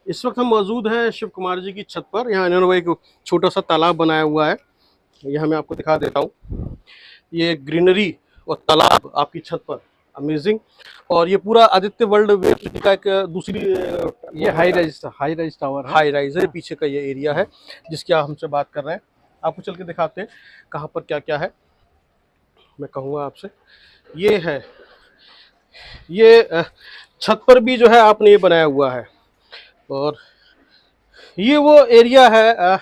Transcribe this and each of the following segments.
इस वक्त हम मौजूद हैं शिव कुमार जी की छत पर। यहाँ इन्होंने एक छोटा सा तालाब बनाया हुआ है। यह मैं आपको दिखा देता हूँ। ये ग्रीनरी और तालाब आपकी छत पर, अमेजिंग। और ये पूरा आदित्य वर्ल्ड यूनिवर्सिटी का एक दूसरी ये हाई राइज टावर है। हाई राइज है। पीछे का ये एरिया है जिसकी आप हमसे बात कर रहे हैं। आपको चल के दिखाते हैं कहाँ पर क्या क्या है। मैं कहूँगा आपसे, ये है, ये छत पर भी जो है आपने ये बनाया हुआ है। और ये वो एरिया है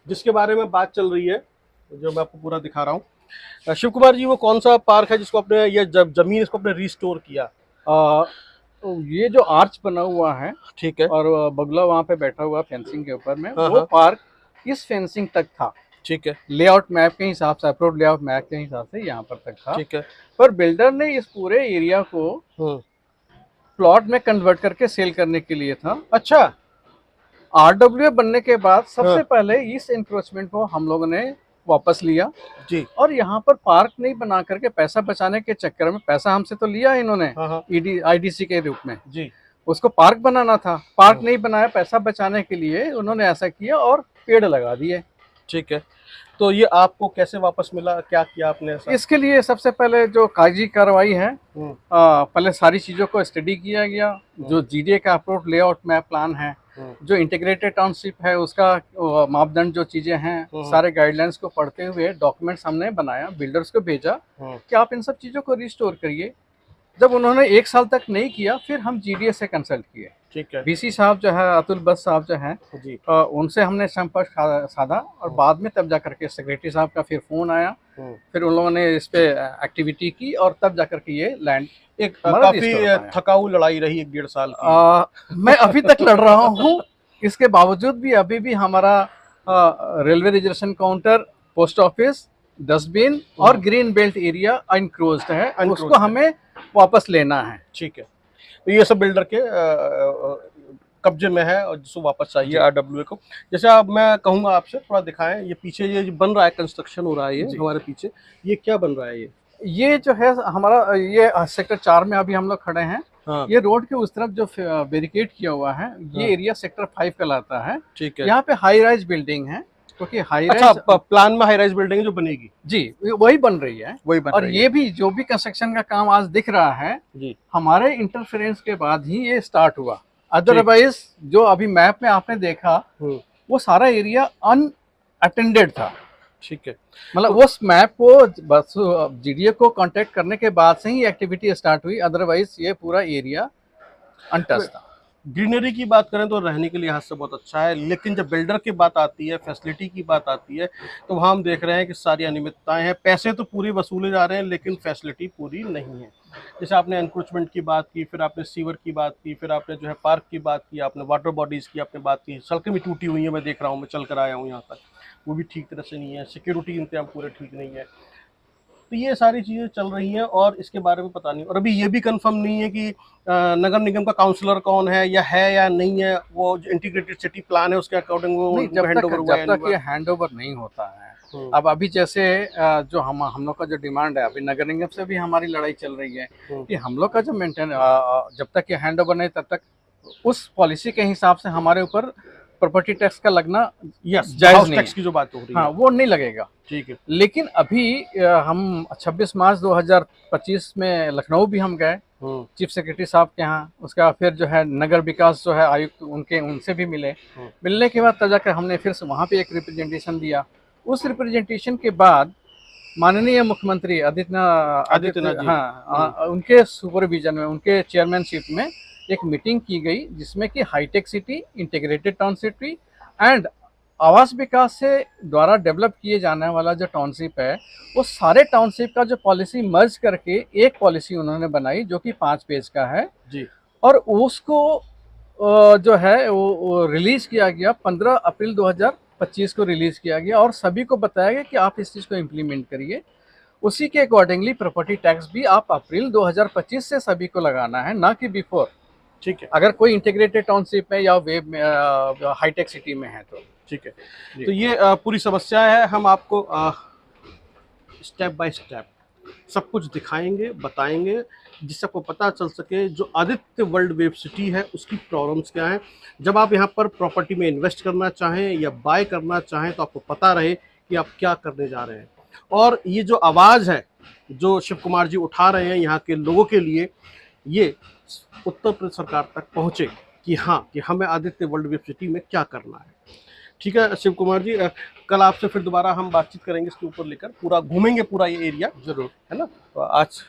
जिसके बारे में बात चल रही है, जो मैं आपको पूरा दिखा रहा हूँ। शिव कुमार जी, वो कौन सा पार्क है जिसको आपने, ये जमीन इसको आपने रिस्टोर किया? तो ये जो आर्च बना हुआ है, ठीक है। और बगुला वहाँ पे बैठा हुआ फेंसिंग के ऊपर में, हाँ वो हाँ, पार्क इस फेंसिंग तक था। ठीक है। लेआउट मैप के हिसाब से, अप्रूव्ड लेआउट मैप के हिसाब से यहाँ पर तक था। ठीक है। पर बिल्डर ने इस पूरे एरिया को हम्म। प्लॉट में कन्वर्ट करके सेल करने के लिए था। अच्छा। आरडब्ल्यू बनने के बाद हाँ सबसे पहले इस इंक्रोचमेंट को हम लोगों ने वापस लिया, जी। और यहाँ पर पार्क नहीं बना करके पैसा बचाने के चक्कर में, पैसा हमसे तो लिया इन्होंने हाँ हाँ ईडी आईडीसी के रूप में, जी। उसको पार्क बनाना था, पार्क हम्म, नहीं बनाया, पैसा बचाने के लिए उन्होंने ऐसा किया और पेड़ लगा दिए। ठीक है। तो ये आपको कैसे वापस मिला, क्या किया आपने ऐसा? इसके लिए सबसे पहले जो कागजी कार्रवाई है, हम्म। पहले सारी चीज़ों को स्टडी किया गया। जो जीडीए का अप्रूव्ड लेआउट मैप प्लान है, हम्म। जो इंटीग्रेटेड टाउनशिप है, उसका मापदंड जो चीज़ें हैं, सारे गाइडलाइंस को पढ़ते हुए डॉक्यूमेंट्स हमने बनाया, बिल्डर्स को भेजा कि आप इन सब चीज़ों को रिस्टोर करिए। जब उन्होंने 1 साल तक नहीं किया, फिर हम जीडीए से कंसल्ट किए। ठीक है बीसी साहब जो है, अतुल बस साहब जो हैं, जी। उनसे हमने संपर्क साधा, और बाद में तब जाकर के सेक्रेटरी साहब का फिर फ़ोन आया। हम्म। फिर उन लोगों ने इस पे एक्टिविटी की, और तब जाकर के ये लैंड एक हमारा काफी रजिस्टर हो पाया। थकाऊ लड़ाई रही, 1 डेढ़ साल की। मैं अभी तक लड़ रहा हूँ। इसके बावजूद भी अभी भी हमारा railway reservation counter, post office, dustbin और ग्रीन बेल्ट एरिया अनक्रोज्ड है, उसको अनक्रोच्ड है। हमें वापस लेना है। ठीक है। तो ये सब बिल्डर के कब्जे में है और जिसको वापस चाहिए आरडब्ल्यूए को। जैसे अब मैं कहूँगा आपसे थोड़ा दिखाएं, ये पीछे ये जो बन रहा है, कंस्ट्रक्शन हो रहा है, ये हमारे पीछे, ये क्या बन रहा है? ये जो है हमारा, ये सेक्टर 4 में अभी हम लोग खड़े हैं। हाँ ये रोड के उस तरफ जो बैरिकेड किया हुआ है, ये हाँ, एरिया सेक्टर 5 कहलाता है। ठीक है। यहाँ पे हाई राइज बिल्डिंग है, क्योंकि हाई अच्छा, राइज, प्लान में हाई राइज बिल्डिंग जो बनेगी, जी, वही बन रही है। वही बन और रही ये है भी जो भी कंस्ट्रक्शन का काम आज दिख रहा है, जी। हमारे इंटरफेरेंस के बाद ही ये स्टार्ट हुआ। ठीक। अदरवाइज जो अभी मैप में आपने देखा, हम्म। वो सारा एरिया अनअटेंडेड था। ठीक है। मतलब तो उस मैप को बस जीडीए को कांटेक्ट करने के बाद से ही एक्टिविटी स्टार्ट हुई, अदरवाइज ये पूरा एरिया अनटच था। ग्रीनरी की बात करें तो रहने के लिहाज से बहुत अच्छा है, लेकिन जब बिल्डर की बात आती है, फैसिलिटी की बात आती है, तो वहाँ हम देख रहे हैं कि सारी अनियमितताएं हैं। पैसे तो पूरे वसूले जा रहे हैं लेकिन फैसिलिटी पूरी नहीं है। जैसे आपने एनक्रोचमेंट की बात की, फिर आपने सीवर की बात की, फिर आपने जो है पार्क की बात की, आपने वाटर बॉडीज़ की आपने बात की, सड़कें भी टूटी हुई हैं, मैं देख रहा हूँ, मैं चल कर आया हूँ यहाँ तक, वो भी ठीक तरह से नहीं है, सिक्योरिटी इंतजाम पूरे ठीक नहीं है। तो ये सारी चीज़ें चल रही हैं और इसके बारे में पता नहीं, और अभी ये भी कंफर्म नहीं है कि नगर निगम का काउंसलर कौन है या नहीं है। वो जो इंटीग्रेटेड सिटी प्लान है उसके अकॉर्डिंग वो नहीं, उनको हैंड ओवर हुआ है या नहीं हुआ। ये हैंड ओवर नहीं होता है। हम्म। अब अभी जैसे जो हम लोग का जो डिमांड है, अभी नगर निगम से भी हमारी लड़ाई चल रही है हम्म। कि हम लोग का जो जब तक ये हैंड ओवर नहीं, तब तक उस पॉलिसी के हिसाब से हमारे ऊपर प्रॉपर्टी टैक्स का लगना यस, जायज हाउस नहीं टैक्स है। की जो बात हो रही हाँ, है। वो नहीं लगेगा। ठीक है। लेकिन अभी हम 26 मार्च 2025 में लखनऊ भी हम गए, हम्म। चीफ सेक्रेटरी साहब के यहाँ। उसका फिर जो है नगर विकास जो है आयुक्त, उनसे भी मिले। मिलने के बाद तब जाकर हमने फिर से वहाँ पे एक रिप्रेजेंटेशन दिया। उस रिप्रेजेंटेशन के बाद माननीय मुख्यमंत्री आदित्यनाथ आदित्य, जी। हाँ, उनके सुपरविजन में, उनके चेयरमैनशिप में एक मीटिंग की गई, जिसमें कि high tech city, integrated town city and आवास विकास से द्वारा डेवलप किए जाने वाला जो टाउनशिप है, वो सारे टाउनशिप का जो पॉलिसी मर्ज करके एक पॉलिसी उन्होंने बनाई, जो कि 5 पेज का है। जी। और उसको जो है वो रिलीज किया गया, 15 अप्रैल 2025 को रिलीज किया गया, और सभी को बताया गया कि आप इस चीज़ को इम्प्लीमेंट करिए। उसी के अकॉर्डिंगली प्रॉपर्टी टैक्स भी आप अप्रैल 2025 से सभी को लगाना है, ना कि बिफोर। ठीक है। अगर कोई इंटीग्रेटेड टाउनशिप में या वेब में, हाईटेक सिटी में है तो। ठीक है। जी। तो ये पूरी समस्या है, हम आपको स्टेप बाय स्टेप सब कुछ दिखाएंगे, बताएंगे, जिससे आपको पता चल सके जो आदित्य वर्ल्ड वेब सिटी है उसकी प्रॉब्लम्स क्या हैं। जब आप यहाँ पर प्रॉपर्टी में इन्वेस्ट करना चाहें या बाय करना चाहें तो आपको पता रहे कि आप क्या करने जा रहे हैं। और ये जो आवाज़ है जो शिव कुमार जी उठा रहे हैं यहाँ के लोगों के लिए, ये उत्तर प्रदेश सरकार तक पहुँचे कि हाँ, कि हमें आदित्य वर्ल्ड वेब सिटी में क्या करना है। ठीक है शिव कुमार जी, कल आपसे फिर दोबारा हम बातचीत करेंगे इसके ऊपर लेकर, पूरा घूमेंगे पूरा ये एरिया, जरूर। है ना। तो आज